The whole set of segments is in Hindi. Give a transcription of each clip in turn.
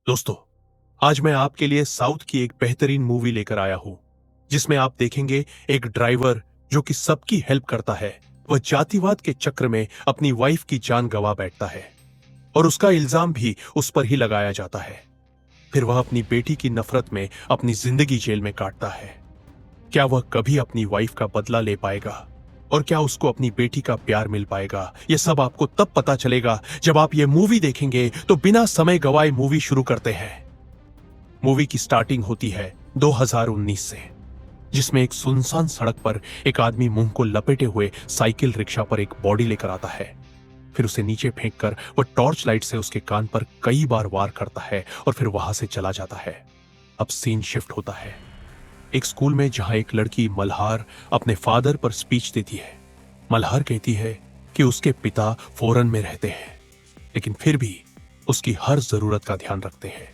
दोस्तों, आज मैं आपके लिए साउथ की एक बेहतरीन मूवी लेकर आया हूं, जिसमें आप देखेंगे एक ड्राइवर जो कि सबकी हेल्प करता है। वह जातिवाद के चक्र में अपनी वाइफ की जान गंवा बैठता है और उसका इल्जाम भी उस पर ही लगाया जाता है। फिर वह अपनी बेटी की नफरत में अपनी जिंदगी जेल में काटता है। क्या वह कभी अपनी वाइफ का बदला ले पाएगा और क्या उसको अपनी बेटी का प्यार मिल पाएगा? यह सब आपको तब पता चलेगा जब आप यह मूवी देखेंगे। तो बिना समय गवाए मूवी शुरू करते हैं। मूवी की स्टार्टिंग होती है 2019 से, जिसमें एक सुनसान सड़क पर एक आदमी मुंह को लपेटे हुए साइकिल रिक्शा पर एक बॉडी लेकर आता है। फिर उसे नीचे फेंककर वह टॉर्च लाइट से उसके कान पर कई बार वार करता है और फिर वहां से चला जाता है। अब सीन शिफ्ट होता है एक स्कूल में, जहां एक लड़की मल्हार अपने फादर पर स्पीच देती है। मल्हार कहती है कि उसके पिता फॉरेन में रहते हैं, लेकिन फिर भी उसकी हर जरूरत का ध्यान रखते हैं।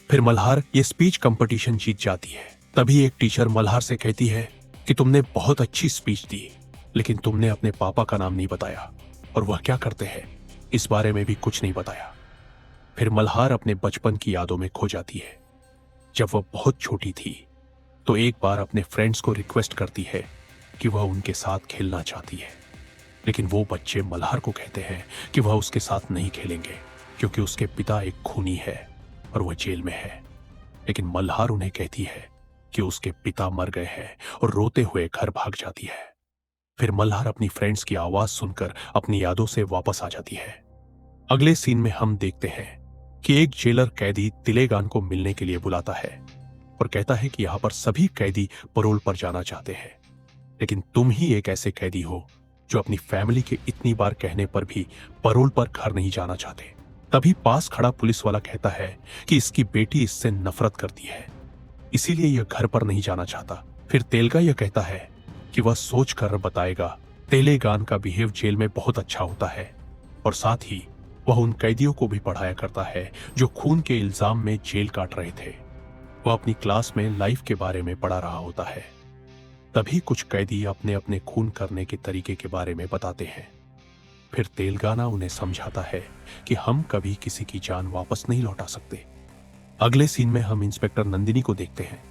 फिर मल्हार ये स्पीच कंपटीशन जीत जाती है। तभी एक टीचर मल्हार से कहती है कि तुमने बहुत अच्छी स्पीच दी, लेकिन तुमने अपने पापा का नाम नहीं बताया और वह क्या करते हैं इस बारे में भी कुछ नहीं बताया। फिर मल्हार अपने बचपन की यादों में खो जाती है। जब वह बहुत छोटी थी तो एक बार अपने फ्रेंड्स को रिक्वेस्ट करती है कि वह उनके साथ खेलना चाहती है, लेकिन वो बच्चे मल्हार को कहते हैं कि वह उसके साथ नहीं खेलेंगे क्योंकि उसके पिता एक खूनी है और वह जेल में है। लेकिन मल्हार उन्हें कहती है कि उसके पिता मर गए हैं और रोते हुए घर भाग जाती है। फिर मल्हार अपनी फ्रेंड्स की आवाज सुनकर अपनी यादों से वापस आ जाती है। अगले सीन में हम देखते हैं कि एक जेलर कैदी तिलेगान को मिलने के लिए बुलाता है और कहता है कि यहां पर सभी कैदी पैरोल पर जाना चाहते हैं, लेकिन तुम ही एक ऐसे कैदी हो जो अपनी फैमिली के इतनी बार कहने पर भी पैरोल पर घर नहीं जाना चाहते। तभी पास खड़ा पुलिस वाला कहता है कि इसकी बेटी इससे नफरत करती है, इसीलिए यह घर पर नहीं जाना चाहता। फिर तेलगा यह कहता है कि वह सोच कर बताएगा। तेलेगान का बिहेव जेल में बहुत अच्छा होता है और साथ ही वह उन कैदियों को भी पढ़ाया करता है जो खून के इल्जाम में जेल काट रहे थे। वह अपनी क्लास में लाइफ के बारे में पढ़ा रहा होता है। तभी कुछ कैदी अपने अपने खून करने के तरीके के बारे में बताते हैं। फिर तेलगाना उन्हें समझाता है कि हम कभी किसी की जान वापस नहीं लौटा सकते। अगले सीन में हम इंस्पेक्टर नंदिनी को देखते हैं।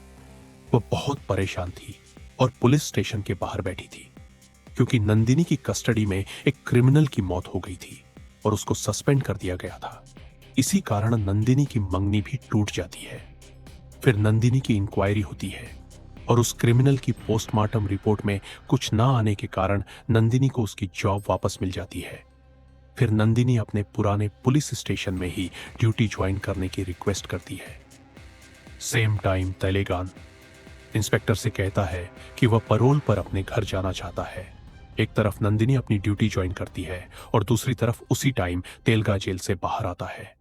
वह बहुत परेशान थी और पुलिस स्टेशन के बाहर बैठी थी क्योंकि नंदिनी की कस्टडी में एक क्रिमिनल की मौत हो गई थी और उसको सस्पेंड कर दिया गया था। इसी कारण नंदिनी की मंगनी भी टूट जाती है। फिर नंदिनी की इंक्वायरी होती है और उस क्रिमिनल की पोस्टमार्टम रिपोर्ट में कुछ ना आने के कारण नंदिनी को उसकी जॉब वापस मिल जाती है। फिर नंदिनी अपने पुराने पुलिस स्टेशन में ही ड्यूटी ज्वाइन करने की रिक्वेस्ट करती है। सेम टाइम तेलेगान इंस्पेक्टर से कहता है कि वह पैरोल पर अपने घर जाना चाहता है। एक तरफ नंदिनी अपनी ड्यूटी ज्वाइन करती है और दूसरी तरफ उसी टाइम तेलगा जेल से बाहर आता है।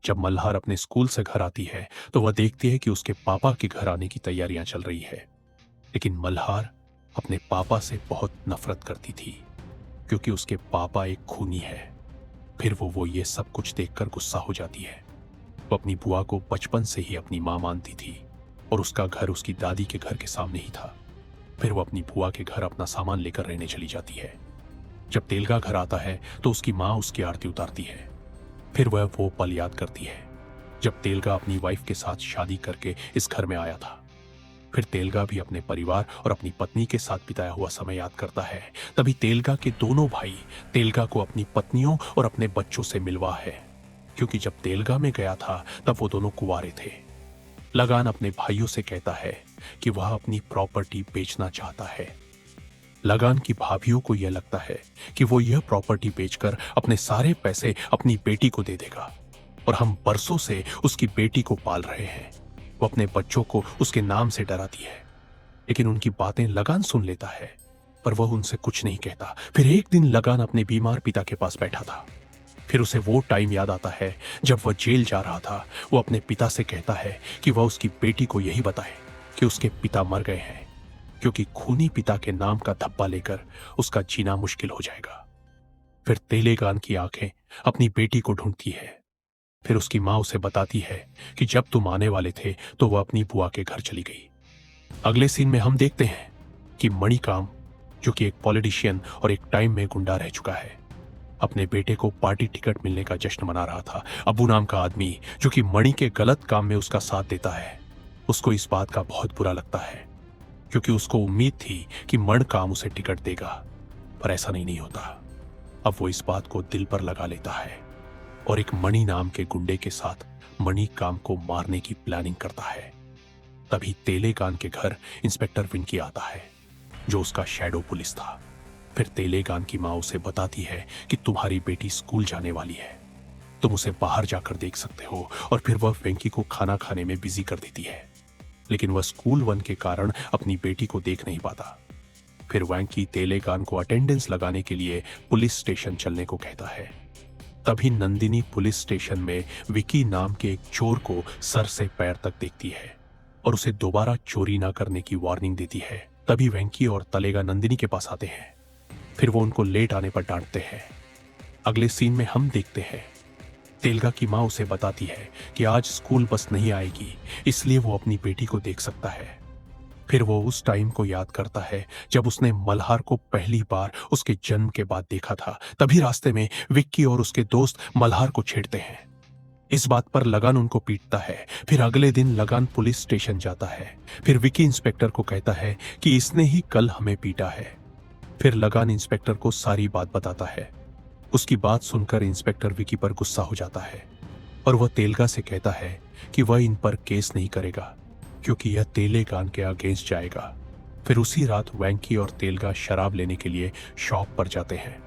जब मल्हार अपने स्कूल से घर आती है तो वह देखती है कि उसके पापा के घर आने की तैयारियां चल रही है, लेकिन मल्हार अपने पापा से बहुत नफरत करती थी क्योंकि उसके पापा एक खूनी है। फिर वो ये सब कुछ देखकर गुस्सा हो जाती है। वो अपनी बुआ को बचपन से ही अपनी मां मानती थी और उसका घर उसकी दादी के घर के सामने ही था। फिर वो अपनी बुआ के घर अपना सामान लेकर रहने चली जाती है। जब तेलगा घर आता है तो उसकी मां उसकी आरती उतारती है। फिर वह वो पल याद करती है जब तेलगा अपनी वाइफ के साथ शादी करके इस घर में आया था। फिर तेलगा भी अपने परिवार और अपनी पत्नी के साथ बिताया हुआ समय याद करता है। तभी तेलगा के दोनों भाई तेलगा को अपनी पत्नियों और अपने बच्चों से मिलवा है, क्योंकि जब तेलगा में गया था तब वो दोनों कुंवारे थे। लगान अपने भाइयों से कहता है कि वह अपनी प्रॉपर्टी बेचना चाहता है। लगान की भाभियों को यह लगता है कि वो यह प्रॉपर्टी बेचकर अपने सारे पैसे अपनी बेटी को दे देगा और हम बरसों से उसकी बेटी को पाल रहे हैं। वो अपने बच्चों को उसके नाम से डराती है, लेकिन उनकी बातें लगान सुन लेता है पर वह उनसे कुछ नहीं कहता। फिर एक दिन लगान अपने बीमार पिता के पास बैठा था। फिर उसे वो टाइम याद आता है जब वह जेल जा रहा था। वो अपने पिता से कहता है कि वह उसकी बेटी को यही बताए कि उसके पिता मर गए हैं, क्योंकि खूनी पिता के नाम का धब्बा लेकर उसका जीना मुश्किल हो जाएगा। फिर तेलेगान की आंखें अपनी बेटी को ढूंढती है। फिर उसकी मां उसे बताती है कि जब तुम आने वाले थे तो वह अपनी बुआ के घर चली गई। अगले सीन में हम देखते हैं कि मणिकाम, जो कि एक पॉलिटिशियन और एक टाइम में गुंडा रह चुका है, अपने बेटे को पार्टी टिकट मिलने का जश्न मना रहा था। अब्बू नाम का आदमी, जो कि मणि के गलत काम में उसका साथ देता है, उसको इस बात का बहुत बुरा लगता है, क्योंकि उसको उम्मीद थी कि मण काम उसे टिकट देगा, पर ऐसा नहीं होता। अब वो इस बात को दिल पर लगा लेता है और एक मणि नाम के गुंडे के साथ मणि काम को मारने की प्लानिंग करता है। तभी तेलेगान के घर इंस्पेक्टर विंकी आता है, जो उसका शैडो पुलिस था। फिर तेलेगान की माँ उसे बताती है कि तुम्हारी बेटी स्कूल जाने वाली है, तुम उसे बाहर जाकर देख सकते हो। और फिर वह वेंकी को खाना खाने में बिजी कर देती है, लेकिन वह स्कूल वन के कारण अपनी बेटी को देख नहीं पाता। फिर वेंकी तेलेगान को अटेंडेंस लगाने के लिए पुलिस स्टेशन चलने को कहता है। तभी नंदिनी पुलिस स्टेशन में विकी नाम के एक चोर को सर से पैर तक देखती है और उसे दोबारा चोरी ना करने की वार्निंग देती है। तभी वेंकी और तलेगा नंदिनी के पास आते हैं। फिर वो उनको लेट आने पर डांटते हैं। अगले सीन में हम देखते हैं तेलगा की माँ उसे बताती है कि आज स्कूल बस नहीं आएगी, इसलिए वो अपनी बेटी को देख सकता है। फिर वो उस टाइम को याद करता है जब उसने मल्हार को पहली बार उसके जन्म के बाद देखा था। तभी रास्ते में विक्की और उसके दोस्त मल्हार को छेड़ते हैं। इस बात पर लगान उनको पीटता है। फिर अगले दिन लगान पुलिस स्टेशन जाता है। फिर विक्की इंस्पेक्टर को कहता है कि इसने ही कल हमें पीटा है। फिर लगान इंस्पेक्टर को सारी बात बताता है। उसकी बात सुनकर इंस्पेक्टर विकी पर गुस्सा हो जाता है और वह तेलगा से कहता है कि वह इन पर केस नहीं करेगा, क्योंकि यह तेलेगान के अगेंस्ट जाएगा। फिर उसी रात वेंकी और तेलगा शराब लेने के लिए शॉप पर जाते हैं।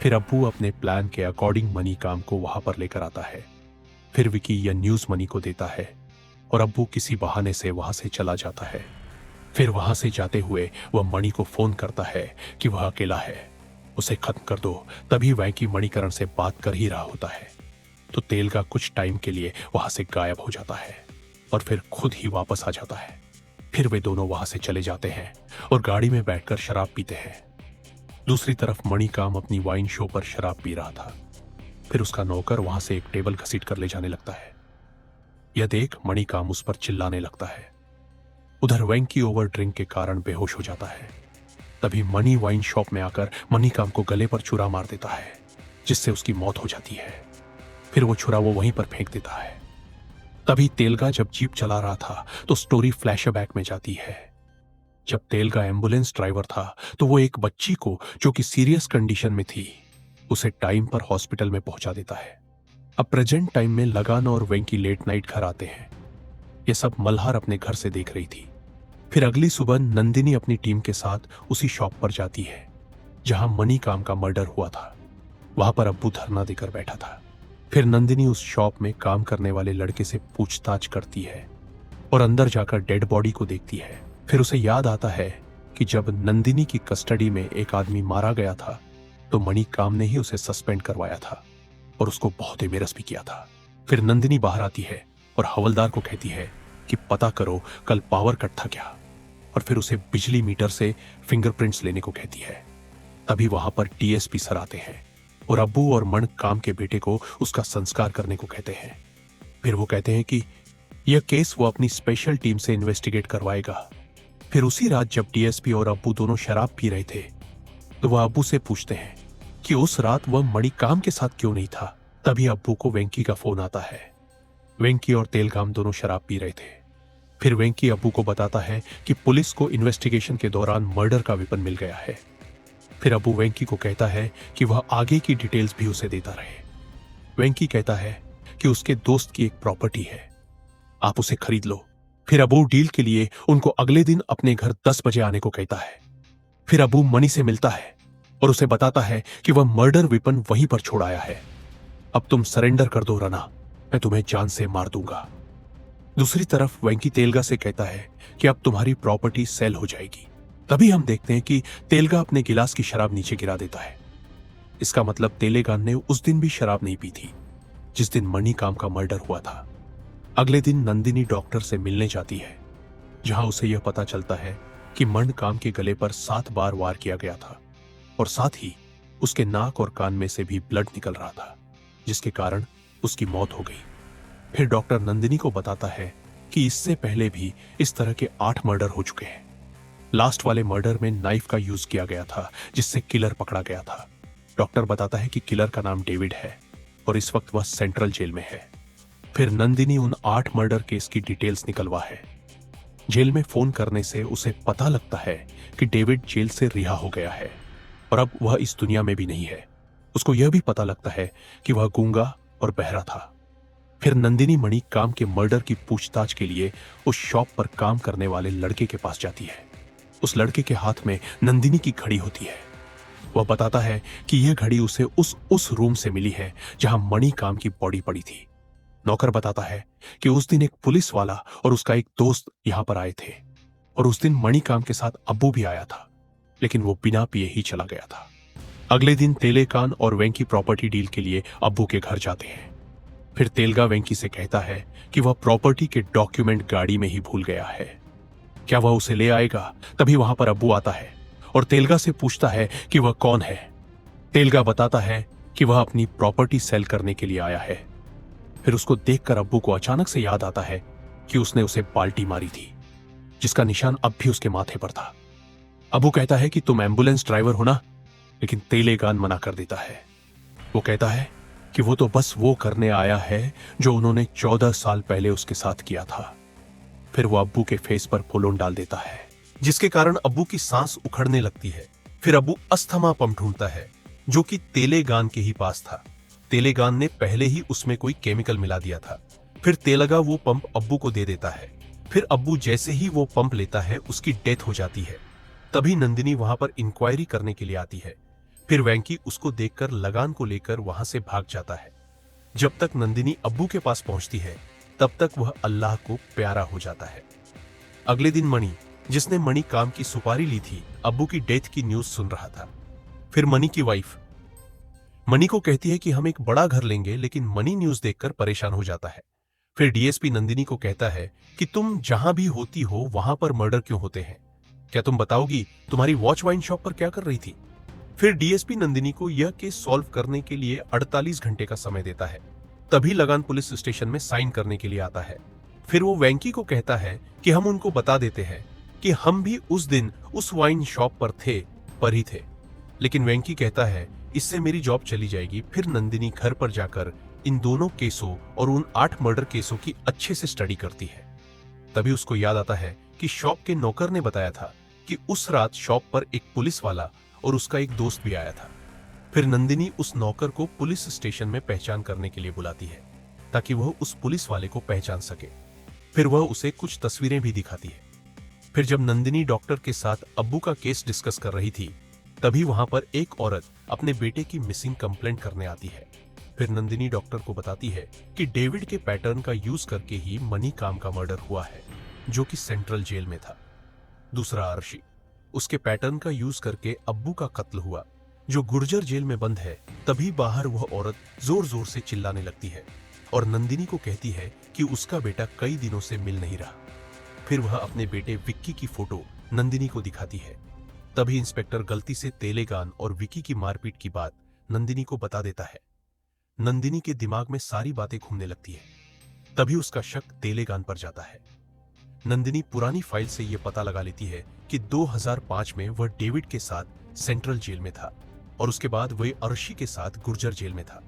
फिर अब्बू अपने प्लान के अकॉर्डिंग मनी काम को वहां पर लेकर आता है। फिर विकी यह न्यूज मनी को देता है और अब्बू किसी बहाने से वहां से चला जाता है। फिर वहां से जाते हुए वह मणि को फोन करता है कि वह अकेला है, उसे खत्म कर दो। तभी वेंकी मणिकरण से बात कर ही रहा होता है तो तेलगा कुछ टाइम के लिए वहां से गायब हो जाता है और फिर खुद ही वापस आ जाता है। फिर वे दोनों वहां से चले जाते हैं और गाड़ी में बैठकर शराब पीते हैं। दूसरी तरफ मणिकाम अपनी वाइन शो पर शराब पी रहा था। फिर उसका नौकर वहां से एक टेबल घसीट कर ले जाने लगता है। यह देख मणिकाम उस पर चिल्लाने लगता है। उधर वेंकी ओवर ड्रिंक के कारण बेहोश हो जाता है। तभी मणि वाइन शॉप में आकर मणिकाम को गले पर छुरा मार देता है, जिससे उसकी मौत हो जाती है। फिर वो छुरा वो वहीं पर फेंक देता है। तभी तेलगा जब जीप चला रहा था तो स्टोरी फ्लैशबैक में जाती है। जब तेलगा एम्बुलेंस ड्राइवर था तो वो एक बच्ची को, जो कि सीरियस कंडीशन में थी, उसे टाइम पर हॉस्पिटल में पहुंचा देता है। अब प्रेजेंट टाइम में लगान और वेंकी लेट नाइट घर आते हैं। यह सब मल्हार अपने घर से देख रही थी। फिर अगली सुबह नंदिनी अपनी टीम के साथ उसी शॉप पर जाती है जहां मणि काम का मर्डर हुआ था। वहां पर अब्बू धरना देकर बैठा था। फिर नंदिनी उस शॉप में काम करने वाले लड़के से पूछताछ करती है और अंदर जाकर डेड बॉडी को देखती है। फिर उसे याद आता है कि जब नंदिनी की कस्टडी में एक आदमी मारा गया था तो मणि काम ने ही उसे सस्पेंड करवाया था और उसको बहुत एमेरस भी किया था। फिर नंदिनी बाहर आती है और हवलदार को कहती है कि पता करो कल पावर कट था क्या, और फिर उसे बिजली मीटर से फिंगरप्रिंट्स लेने को कहती है। तभी वहां पर डीएसपी सर आते हैं और अब्बू और मण काम के बेटे को उसका संस्कार करने को कहते हैं। फिर वो कहते हैं कि यह केस वो अपनी स्पेशल टीम से इन्वेस्टिगेट करवाएगा। फिर उसी रात जब डीएसपी और अब्बू दोनों शराब पी रहे थे तो वह अब्बू से पूछते हैं कि उस रात वह मणि काम के साथ क्यों नहीं था। तभी अब्बू को वेंकी का फोन आता है। वेंकी और तेलगाम दोनों शराब पी रहे थे। फिर वेंकी अब्बू को बताता है कि पुलिस को इन्वेस्टिगेशन के दौरान मर्डर का वेपन मिल गया है। फिर अब्बू वेंकी को कहता है कि वह आगे की डिटेल्स भी उसे देता रहे। वेंकी कहता है कि उसके दोस्त की एक प्रॉपर्टी है, आप उसे खरीद लो। फिर अब्बू डील के लिए उनको अगले दिन अपने घर 10 बजे आने को कहता है। फिर अब्बू मणि से मिलता है और उसे बताता है कि वह मर्डर वेपन वहीं पर छोड़ आया है। अब तुम सरेंडर कर दो रना, मैं तुम्हें जान से मार दूंगा। दूसरी तरफ वेंकी तेलगा से कहता है कि अब तुम्हारी प्रॉपर्टी सेल हो जाएगी। तभी हम देखते हैं कि तेलगा अपने गिलास की शराब नीचे गिरा देता है। इसका मतलब तेलेगान ने उस दिन भी शराब नहीं पी थी जिस दिन मणि काम का मर्डर हुआ था। अगले दिन नंदिनी डॉक्टर से मिलने जाती है, जहां उसे यह पता चलता है कि मण काम के गले पर 7 बार वार किया गया था और साथ ही उसके नाक और कान में से भी ब्लड निकल रहा था, जिसके कारण उसकी मौत हो गई। फिर डॉक्टर नंदिनी को बताता है कि इससे पहले भी इस तरह के 8 मर्डर हो चुके हैं। लास्ट वाले मर्डर में नाइफ का यूज किया गया था, जिससे किलर पकड़ा गया था। डॉक्टर बताता है कि किलर का नाम डेविड है और इस वक्त वह सेंट्रल जेल में है। फिर नंदिनी उन 8 मर्डर केस की डिटेल्स निकलवा है। जेल में फोन करने से उसे पता लगता है कि डेविड जेल से रिहा हो गया है और अब वह इस दुनिया में भी नहीं है। उसको यह भी पता लगता है कि वह गूंगा और बहरा था। फिर नंदिनी मणि काम के मर्डर की पूछताछ के लिए उस शॉप पर काम करने वाले लड़के के पास जाती है। उस लड़के के हाथ में नंदिनी की घड़ी होती है। वह बताता है कि यह घड़ी उसे उस रूम से मिली है जहां मणि काम की बॉडी पड़ी थी। नौकर बताता है कि उस दिन एक पुलिस वाला और उसका एक दोस्त यहां पर आए थे और उस दिन मणि काम के साथ अब्बू भी आया था, लेकिन वो बिना पिए ही चला गया था। अगले दिन तेलेकान और वेंकी प्रॉपर्टी डील के लिए अब्बू के घर जाते हैं। फिर तेलगा वेंकी से कहता है कि वह प्रॉपर्टी के डॉक्यूमेंट गाड़ी में ही भूल गया है, क्या वह उसे ले आएगा। तभी वहां पर अब्बू आता है और तेलगा से पूछता है कि वह कौन है। तेलगा बताता है कि वह अपनी प्रॉपर्टी सेल करने के लिए आया है। फिर उसको देखकर अब्बू को अचानक से याद आता है कि उसने उसे बाल्टी मारी थी, जिसका निशान अब भी उसके माथे पर था। अब्बू कहता है कि तुम एम्बुलेंस ड्राइवर हो ना, लेकिन तेलेगान मना कर देता है। वो कहता है कि वो तो बस वो करने आया है जो उन्होंने 14 साल पहले उसके साथ किया था। फिर वो अब्बू के फेस पर फूलोन डाल देता है, जिसके कारण अब्बू की सांस उखड़ने लगती है। फिर अब्बू अस्थमा पंप ढूंढता है जो कि तेलेगान के ही पास था। तेलेगान ने पहले ही उसमें कोई केमिकल मिला दिया था। फिर तेलगा वो पंप अब्बू को दे देता है। फिर अब्बू जैसे ही वो पंप लेता है उसकी डेथ हो जाती है। तभी नंदिनी वहां पर इंक्वायरी करने के लिए आती है। फिर वेंकी उसको देखकर लगान को लेकर वहां से भाग जाता है। जब तक नंदिनी अब्बू के पास पहुंचती है तब तक वह अल्लाह को प्यारा हो जाता है। अगले दिन मणि, जिसने मणि काम की सुपारी ली थी, अब्बू की डेथ की न्यूज सुन रहा था। फिर मणि की वाइफ मणि को कहती है कि हम एक बड़ा घर लेंगे, लेकिन मणि न्यूज देखकर परेशान हो जाता है। फिर डीएसपी नंदिनी को कहता है कि तुम जहां भी होती हो वहां पर मर्डर क्यों होते हैं, क्या तुम बताओगी तुम्हारी वॉच वाइन शॉप पर क्या कर रही थी। फिर डीएसपी नंदिनी को यह केस सॉल्व करने के लिए 48 घंटे का समय देता है। तभी लगान पुलिस स्टेशन में साइन करने के लिए आता है। फिर वो वेंकी को कहता है कि हम उनको बता देते हैं कि हम भी उस दिन उस वाइन शॉप पर ही थे, लेकिन वेंकी कहता है इससे मेरी जॉब चली जाएगी। फिर नंदिनी घर पर जाकर इन दोनों केसों और उन 8 मर्डर केसों की अच्छे से स्टडी करती है। तभी उसको याद आता है कि शॉप के नौकर ने बताया था कि उस रात शॉप पर एक पुलिस वाला और उसका एक दोस्त भी आया था। फिर नंदिनी उस नौकर को पुलिस स्टेशन में पहचान करने के लिए बुलाती है ताकि वह उस पुलिस वाले को पहचान सके। फिर वह उसे कुछ तस्वीरें भी दिखाती है। फिर जब नंदिनी डॉक्टर के साथ अब्बू का केस डिस्कस कर रही थी, तभी वहां पर एक औरत अपने बेटे की मिसिंग कंप्लेंट करने आती है। फिर नंदिनी डॉक्टर को बताती है कि डेविड के पैटर्न का यूज करके ही मणि काम का मर्डर हुआ है, जो कि सेंट्रल जेल में था। दूसरा अर्शी, उसके पैटर्न का यूज करके अब्बू का कत्ल हुआ, जो गुर्जर जेल में बंद है। तभी बाहर वह औरत जोर जोर से चिल्लाने लगती है और नंदिनी को कहती है कि उसका बेटा कई दिनों से मिल नहीं रहा। फिर वह अपने बेटे विक्की की फोटो नंदिनी को दिखाती है। तभी इंस्पेक्टर गलती से तेलेगान और विक्की की मारपीट की बात नंदिनी को बता देता है। नंदिनी के दिमाग में सारी बातें घूमने लगती है। तभी उसका शक तेलेगान पर जाता है। नंदिनी पुरानी फाइल से यह पता लगा लेती है कि 2005 में वह डेविड के साथ सेंट्रल जेल में था और उसके बाद वह अर्शी के साथ गुर्जर जेल में था।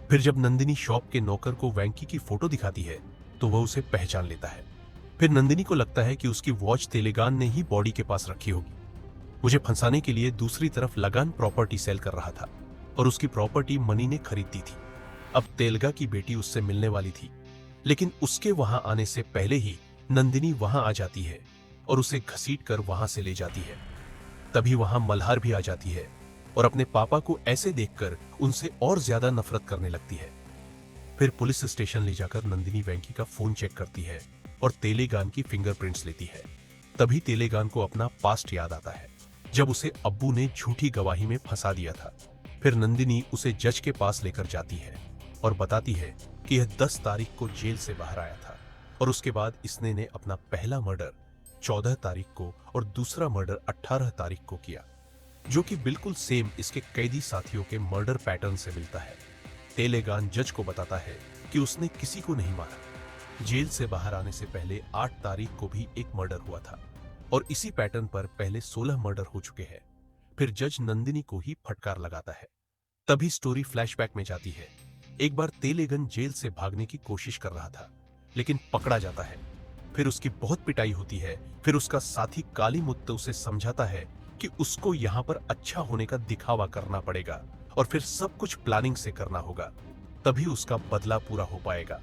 फिर जब नंदिनी शॉप के नौकर को वेंकी की फोटो दिखाती है तो वह उसे पहचान लेता है। फिर नंदिनी को लगता है कि उसकी वॉच तेलेगान ने ही बॉडी के पास रखी होगी। मुझे फंसाने के लिए दूसरी तरफ लगान प्रॉपर्टी सेल कर रहा था और उसकी प्रॉपर्टी मणि ने खरीदी थी। अब तेलगा की बेटी उससे मिलने वाली थी, लेकिन उसके वहां आने से पहले ही नंदिनी वहां आ जाती है और उसे घसीटकर वहां से ले जाती है। तभी वहां मल्हार भी आ जाती है और अपने पापा को ऐसे देखकर उनसे और ज्यादा नफरत करने लगती है। फिर पुलिस स्टेशन ले जाकर नंदिनी वेंकी का फोन चेक करती है और तेलेगान की फिंगरप्रिंट्स लेती है। तभी तेलेगान को अपना पास्ट याद आता है, जब उसे अब्बू ने झूठी गवाही में फंसा दिया था। फिर नंदिनी उसे जज के पास लेकर जाती है और बताती है कि यह 10 तारीख को जेल से बाहर आया था और उसके बाद इसने ने अपना पहला मर्डर 14 तारीख को और दूसरा मर्डर 18 तारीख को किया, जो कि बिल्कुल सेम इसके कैदी साथियों के मर्डर पैटर्न से मिलता है। तेलेगान जज को बताता है कि उसने किसी को नहीं मारा। जेल से बाहर आने से पहले 8 तारीख को भी एक मर्डर हुआ था और इसी पैटर्न पर पहले 16 मर्डर हो चुके हैं। फिर जज नंदिनी को ही फटकार लगाता है तभी स्टोरी फ्लैशबैक में जाती है। एक बार तेलेगन जेल से भागने की कोशिश कर रहा था, लेकिन पकड़ा जाता है। फिर उसकी बहुत पिटाई होती है। फिर उसका साथी कालीमुत्त उसे समझाता है कि उसको यहाँ पर अच्छा होने का दिखावा करना पड़ेगा और फिर सब कुछ प्लानिंग से करना होगा, तभी उसका बदला पूरा हो पाएगा।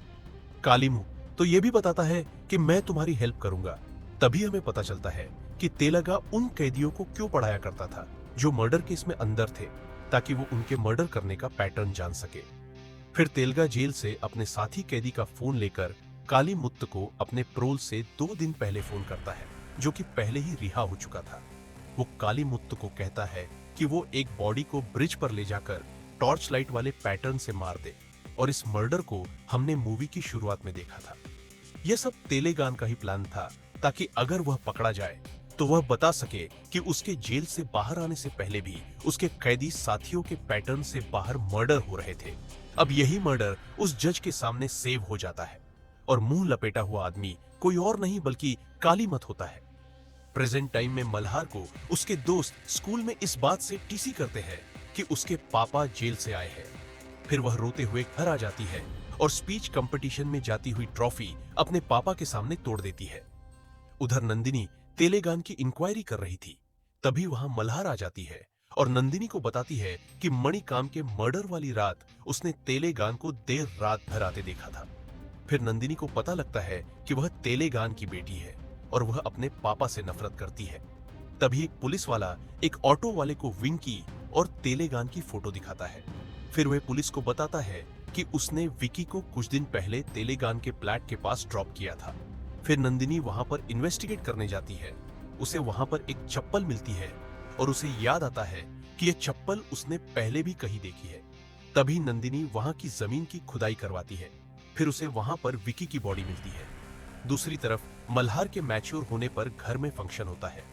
कालीमु तो ये भी बताता है कि मैं तुम्हारी हेल्प करूंगा। तभी हमें पता चलता है कि तेलगा उन कैदियों को क्यों पढ़ाया करता था जो मर्डर केस में अंदर थे, ताकि वो उनके मर्डर करने का पैटर्न जान सके। फिर तेलगा जेल से अपने साथी कैदी का फोन लेकर कालीमुत्त को अपने प्रोल से 2 दिन पहले फोन करता है, जो कि पहले ही रिहा हो चुका था। वो कालीमुत्त को कहता है कि वो एक बॉडी को ब्रिज पर ले जाकर टॉर्च लाइट वाले पैटर्न से मार दे, और इस मर्डर को हमने मूवी की शुरुआत में देखा था। यह सब तेलेगान का ही प्लान था, ताकि अगर वह पकड़ा जाए तो वह बता सके कि उसके जेल से बाहर आने से पहले भी उसके कैदी साथियों के पैटर्न से बाहर मर्डर हो रहे थे। अब यही मर्डर उस जज के सामने सेव हो जाता है, और मुंह लपेटा हुआ आदमी कोई और नहीं बल्कि कालीमत होता है। प्रेजेंट टाइम में मल्हार को उसके दोस्त स्कूल में इस बात से टीसी करते हैं कि उसके पापा जेल से आए हैं। फिर वह रोते हुए घर आ जाती है और स्पीच कंपटीशन में जाती हुई ट्रॉफी अपने पापा के सामने तोड़ देती है। उधर नंदिनी तेलेगान की इंक्वायरी कर रही थी। तभी वहां मल्हार आ जाती है और नंदिनी को बताती है कि मणिकाम के मर्डर वाली रात उसने तेलेगान को देर रात घर आते देखा था। फिर नंदिनी को पता लगता है कि वह तेलेगान की बेटी है और वह अपने पापा से नफरत करती है। तभी एक पुलिस वाला एक ऑटो वाले को विंकी और तेलेगान की फोटो दिखाता है। फिर वह पुलिस को बताता है कि उसने विकी को कुछ दिन पहले तेलेगान के फ्लैट के पास ड्रॉप किया था। फिर नंदिनी वहां पर इन्वेस्टिगेट करने जाती है। उसे वहां पर एक चप्पल मिलती है और उसे याद आता है कि यह चप्पल उसने पहले भी कहीं देखी है। तभी नंदिनी वहां की जमीन की खुदाई करवाती है। फिर उसे वहां पर विकी की बॉडी मिलती है। दूसरी तरफ मल्हार के मैच्योर होने पर घर में फंक्शन होता है।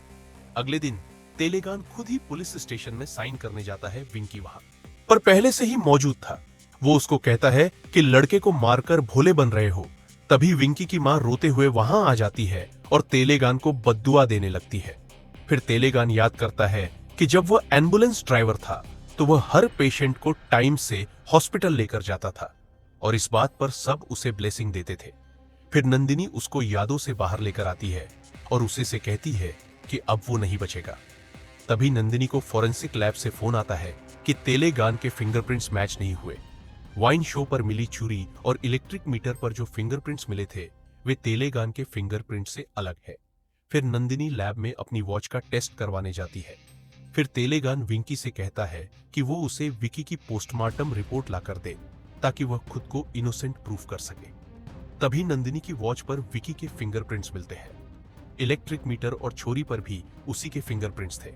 अगले दिन तेलेगान खुद ही पुलिस स्टेशन में साइन करने जाता है। विंकी वहां पर पहले से ही मौजूद था। वो उसको कहता है कि लड़के को मारकर भोले बन रहे हो। तभी विंकी की मां रोते हुए वहां आ जाती है और तेलेगान को बद्दुआ देने लगती है। फिर तेलेगान याद करता है कि जब वह एम्बुलेंस ड्राइवर था तो वह हर पेशेंट को टाइम से हॉस्पिटल लेकर जाता था, और इस बात पर सब उसे ब्लेसिंग देते थे। फिर नंदिनी उसको यादों से बाहर लेकर आती है और उसे से कहती है कि अब वो नहीं बचेगा। तभी नंदिनी को फॉरेंसिक लैब से फोन आता है कि तेलेगान के फिंगरप्रिंट्स मैच नहीं हुए। वाइन शो पर मिली चूड़ी और इलेक्ट्रिक मीटर पर जो फिंगरप्रिंट्स मिले थे वे तेलेगान के फिंगरप्रिंट से अलग है। फिर नंदिनी लैब में अपनी वॉच का टेस्ट करवाने जाती है। फिर तेलेगान विंकी से कहता है कि वो उसे विकी की पोस्टमार्टम रिपोर्ट लाकर दे, ताकि वह खुद को इनोसेंट प्रूफ कर सके। तभी नंदिनी की वॉच पर विकी के फिंगरप्रिंट्स मिलते हैं। इलेक्ट्रिक मीटर और छोरी पर भी उसी के फिंगरप्रिंट्स थे।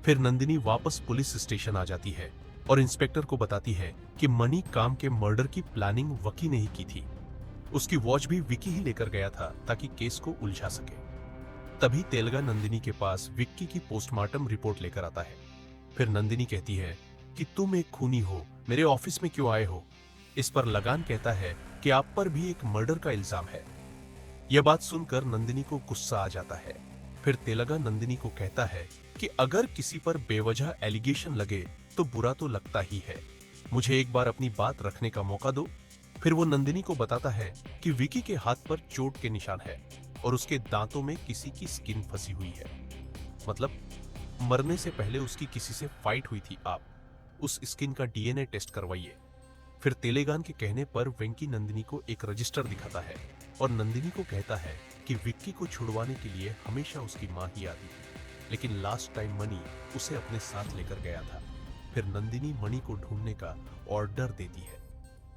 फिर नंदिनी वापस पुलिस स्टेशन आ जाती है और इंस्पेक्टर को बताती है कि मणि काम के मर्डर की प्लानिंग वकी ने ही की थी। उसकी वॉच भी विकी ही लेकर गया था ताकि केस को उलझा सके। तभी तेलगा नंदिनी के पास विक्की की पोस्टमार्टम रिपोर्ट लेकर आता है। फिर नंदिनी कहती है कि तुम एक खूनी हो, मेरे ऑफिस में क्यों आए हो? इस पर लगान कहता है कि आप पर भी एक मर्डर का इल्जाम है। यह बात सुनकर नंदिनी को गुस्सा आ जाता है। फिर तेलगा नंदिनी को कहता है कि अगर किसी पर बेवजह एलिगेशन लगे तो बुरा तो लगता ही है, मुझे एक बार अपनी बात रखने का मौका दो। फिर वो नंदिनी को बताता है कि विकी के हाथ पर चोट के निशान है और उसके दांतों में किसी की स्किन फंसी हुई है, मतलब मरने से पहले उसकी किसी से फाइट हुई थी। आप उस स्किन का डीएनए टेस्ट करवाइए। फिर तेलेगान के कहने पर वेंकी नंदिनी को एक रजिस्टर दिखाता है और नंदिनी को कहता है कि विक्की को छुड़वाने के लिए हमेशा उसकी मां ही आती थी, लेकिन लास्ट टाइम मणि उसे अपने साथ लेकर गया था। फिर नंदिनी मणि को ढूंढने का ऑर्डर देती है।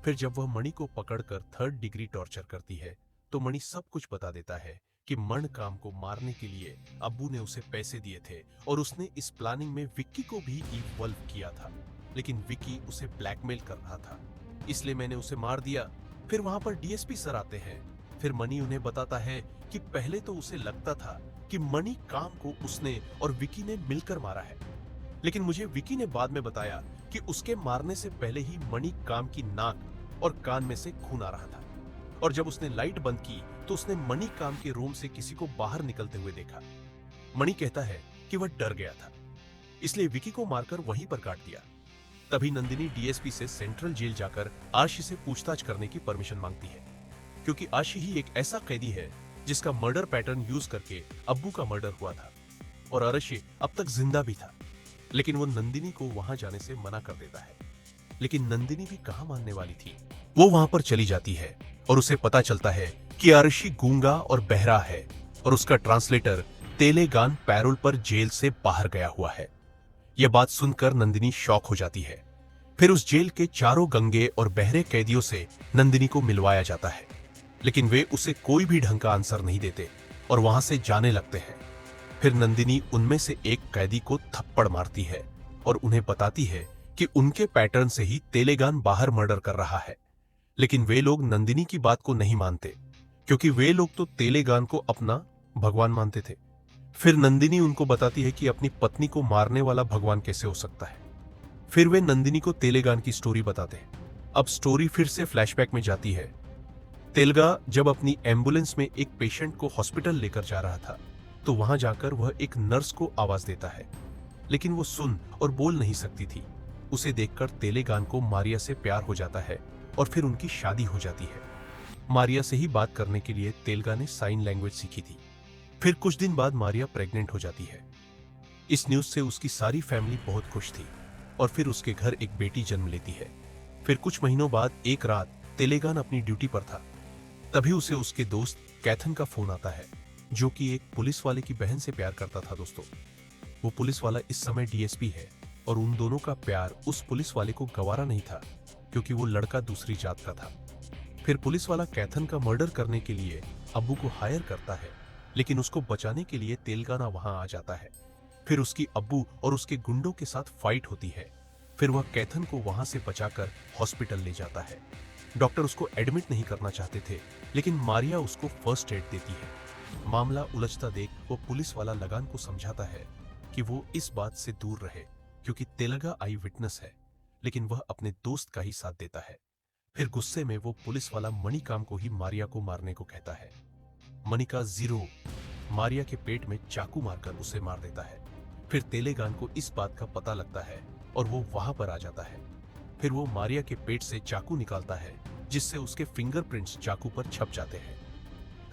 फिर जब वह मणि को पकड़कर 3rd डिग्री टॉर्चर करती है तो मणि सब कुछ बता देता है कि मणिकाम को मारने के लिए अब्बू ने उसे पैसे दिए थे और उसने इस प्लानिंग में विक्की को भी इन्वॉल्व किया था, लेकिन विक्की उसे ब्लैकमेल कर रहा था, इसलिए मैंने उसे मार दिया। फिर वहां पर डीएसपी सर आते हैं। फिर मणि उन्हें बताता है कि पहले तो उसे लगता था कि मणि काम को उसने और विक्की ने मिलकर मारा है, लेकिन मुझे विक्की ने बाद में बताया कि उसके मारने से पहले ही मणि काम की नाक और कान में से खून आ रहा था, और जब उसने लाइट बंद की तो उसने मणि काम के रूम से किसी को बाहर निकलते हुए देखा। मणि कहता है कि वह डर गया था, इसलिए विक्की को मारकर वहीं पर काट दिया। तभी नंदिनी डीएसपी से सेंट्रल जेल जाकर आशी से पूछताछ करने की परमिशन मांगती है, क्योंकि आशी ही एक ऐसा कैदी है जिसका मर्डर पैटर्न यूज करके अब्बू का मर्डर हुआ था और अर्शी अब तक जिंदा भी था। लेकिन वो नंदिनी को वहां जाने से मना कर देता है। लेकिन नंदिनी भी कहां मानने वाली थी। वो वहां पर चली जाती है और उसे पता चलता है कि अर्शी गूंगा और बहरा है और उसका ट्रांसलेटर तेलेगान पैरोल पर जेल से बाहर गया हुआ है। यह बात सुनकर नंदिनी शॉक हो जाती है। फिर उस जेल के चारों गंगे और बहरे कैदियों से नंदिनी को मिलवाया जाता है, लेकिन वे उसे कोई भी ढंग का आंसर नहीं देते और वहां से जाने लगते हैं। फिर नंदिनी उनमें से एक कैदी को थप्पड़ मारती है और उन्हें बताती है कि उनके पैटर्न से ही तेलेगान बाहर मर्डर कर रहा है। लेकिन वे लोग नंदिनी की बात को नहीं मानते, क्योंकि वे लोग तो तेलेगान को अपना भगवान मानते थे। फिर नंदिनी उनको बताती है कि अपनी पत्नी को मारने वाला भगवान कैसे हो सकता है। फिर वे नंदिनी को तेलेगान की स्टोरी बताते हैं। अब स्टोरी फिर से फ्लैशबैक में जाती है। तेलगा जब अपनी एम्बुलेंस में एक पेशेंट को हॉस्पिटल लेकर जा रहा था, तो वहां जाकर वह एक नर्स को आवाज देता है, लेकिन वो सुन और बोल नहीं सकती थी। उसे देखकर तेलेगान को मारिया से प्यार हो जाता है और फिर उनकी शादी हो जाती है। मारिया से ही बात करने के लिए तेलगा ने साइन लैंग्वेज सीखी थी। फिर कुछ दिन बाद मारिया प्रेग्नेंट हो जाती है। इस न्यूज से उसकी सारी फैमिली बहुत खुश थी और फिर उसके घर एक बेटी जन्म लेती है। फिर कुछ महीनों बाद एक रात तेलेगान अपनी ड्यूटी पर था, तभी उसे उसके दोस्त कैथन का फोन आता है, जो कि एक पुलिस वाले की बहन से प्यार करता था। दोस्तों, वो पुलिस वाला इस समय डीएसपी है और उन दोनों का प्यार उस पुलिस वाले को गवारा नहीं था, क्योंकि वो लड़का दूसरी जात का था। फिर पुलिस वाला कैथन का मर्डर करने के लिए अब्बू को हायर करता है, लेकिन उसको बचाने के लिए तेलगाना वहां आ जाता है। फिर उसकी अब्बू और उसके गुंडों के साथ फाइट होती है। फिर वह कैथन को वहां से बचाकर हॉस्पिटल ले जाता है। डॉक्टर उसको एडमिट नहीं करना चाहते थे, लेकिन मारिया उसको फर्स्ट एड देती है। मामला उलझता देख वो पुलिस वाला लगान को समझाता है कि वो इस बात से दूर रहे, क्योंकि तेलगा आई विटनेस है, लेकिन वह अपने दोस्त का ही साथ देता है। फिर गुस्से में वो पुलिस वाला मणिकाम को ही मारिया को मारने को कहता है। मणिका जीरो मारिया के पेट में चाकू मारकर उसे मार देता है। फिर तेलेगान को इस बात का पता लगता है और वो वहां पर आ जाता है। फिर वो मारिया के पेट से चाकू निकालता है, जिससे उसके फिंगरप्रिंट्स चाकू पर छप जाते हैं।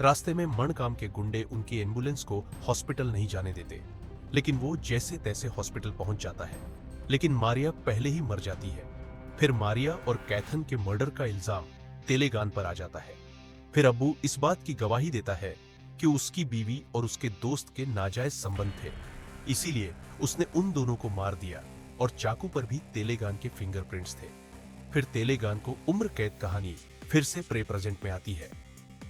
रास्ते में मणिकाम के गुंडे उनकी एम्बुलेंस को हॉस्पिटल नहीं जाने देते, लेकिन वो जैसे तैसे हॉस्पिटल पहुंच जाता है। लेकिन मारिया पहले ही मर जाती है। फिर मारिया और कैथन के मर्डर का इल्जाम तेलेगान पर आ जाता है। फिर अब्बू इस बात की गवाही देता है कि उसकी बीवी और उसके दोस्त के नाजायज संबंध थे, इसीलिए उसने उन दोनों को मार दिया और चाकू पर भी तेलेगान के फिंगरप्रिंट्स थे। फिर तेलेगान को उम्र कैद कहानी फिर से प्रेजेंट में आती है।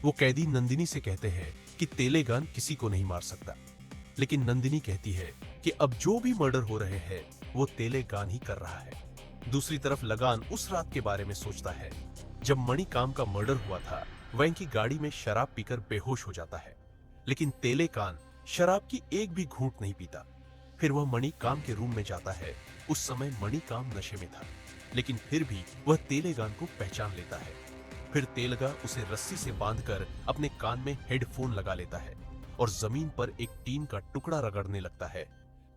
वो कैदी नंदिनी से कहते हैं कि तेलेगान किसी को नहीं मार सकता, लेकिन नंदिनी कहती है कि अब जो भी मर्डर हो रहे हैं वो तेलेगान ही कर रहा है। दूसरी तरफ लगान उस रात के बारे में सोचता है जब मणिकाम का मर्डर हुआ था। वह इनकी गाड़ी में शराब पीकर बेहोश हो जाता है, लेकिन तेलेगान शराब की एक भी घूंट नहीं पीता। फिर वह मणिकाम के रूम में जाता है। उस समय मणिकाम नशे में था, लेकिन फिर भी वह तेलेगान को पहचान लेता है। फिर तेलगा उसे रस्सी से बांधकर अपने कान में हेडफोन लगा लेता है और जमीन पर एक टीन का टुकड़ा रगड़ने लगता है,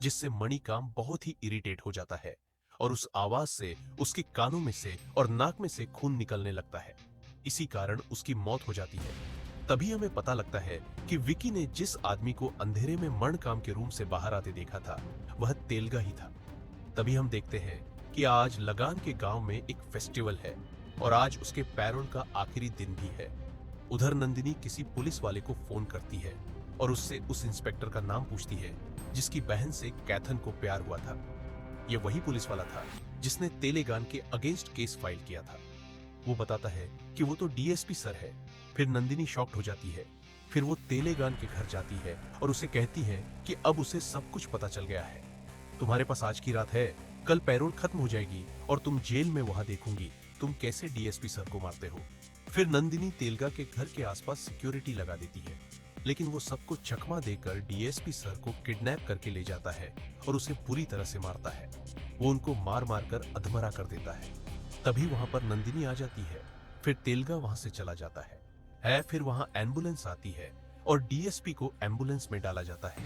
जिससे मणिकाम बहुत ही इरिटेट हो जाता है और उस आवाज से उसके कानों में से और नाक में से खून निकलने लगता है। इसी कारण उसकी मौत हो जाती है। तभी हमें पता लगता है कि विकी ने जिस आदमी को अंधेरे में मणिकाम के रूम से बाहर आते देखा था वह तेलगा ही था। तभी हम देखते हैं कि आज लगान के गांव में एक फेस्टिवल है और आज उसके पैरोल का आखिरी दिन भी है। उधर नंदिनी किसी पुलिस वाले को फोन करती है और उससे उस इंस्पेक्टर का नाम पूछती है जिसकी बहन से कैथन को प्यार हुआ था। यह वही पुलिस वाला था जिसने तेलेगान के अगेंस्ट केस फाइल किया था। वो बताता है कि वो तो डीएसपी सर है। फिर नंदिनी शॉक्ड हो जाती है। फिर वो तेलेगान के घर जाती है और उसे कहती है कि अब उसे सब कुछ पता चल गया है। तुम्हारे पास आज की रात है, कल पैरोल खत्म हो जाएगी और तुम जेल में वहां देखूंगी तुम कैसे डीएसपी सर को मारते हो। फिर नंदिनी तेलगा के घर के आसपास सिक्योरिटी लगा देती है, लेकिन वो सबको चकमा देकर डीएसपी सर को किडनैप करके ले जाता है और उसे पूरी तरह से मारता है। वो उनको मार मार कर अधमरा कर देता है। तभी वहां पर नंदिनी आ जाती है। फिर तेलगा वहां से चला जाता है। फिर वहां एम्बुलेंस आती है और डीएसपी को एम्बुलेंस में डाला जाता है।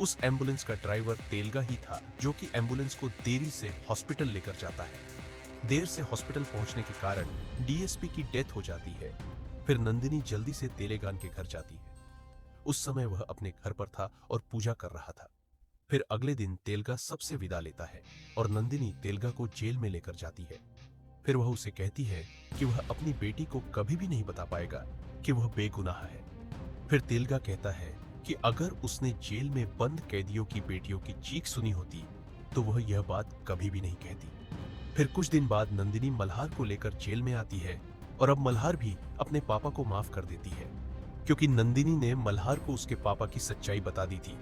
उस एम्बुलेंस का ड्राइवर तेलगा ही था, जो कि एम्बुलेंस को देरी से हॉस्पिटल लेकर जाता है। देर से हॉस्पिटल पहुंचने के कारण डीएसपी की डेथ हो जाती है। फिर नंदिनी जल्दी से तेलेगान के घर जाती है। उस समय वह अपने घर पर था और पूजा कर रहा था। फिर अगले दिन तेलगा सबसे विदा लेता है और नंदिनी तेलगा को जेल में लेकर जाती है। फिर वह उसे कहती है कि वह अपनी बेटी को कभी भी नहीं बता पाएगा कि वह बेगुनाह है। फिर तेलगा कहता है कि अगर उसने जेल में बंद कैदियों की बेटियों की चीख सुनी होती तो वह यह बात कभी भी नहीं कहती। फिर कुछ दिन बाद नंदिनी मल्हार को लेकर जेल में आती है और अब मल्हार भी अपने पापा को माफ कर देती है, क्योंकि नंदिनी ने मल्हार को उसके पापा की सच्चाई बता दी थी।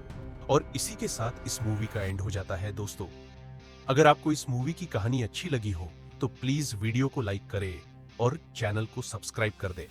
और इसी के साथ इस मूवी का एंड हो जाता है। दोस्तों, अगर आपको इस मूवी की कहानी अच्छी लगी हो तो प्लीज वीडियो को लाइक करें और चैनल को सब्सक्राइब कर दें।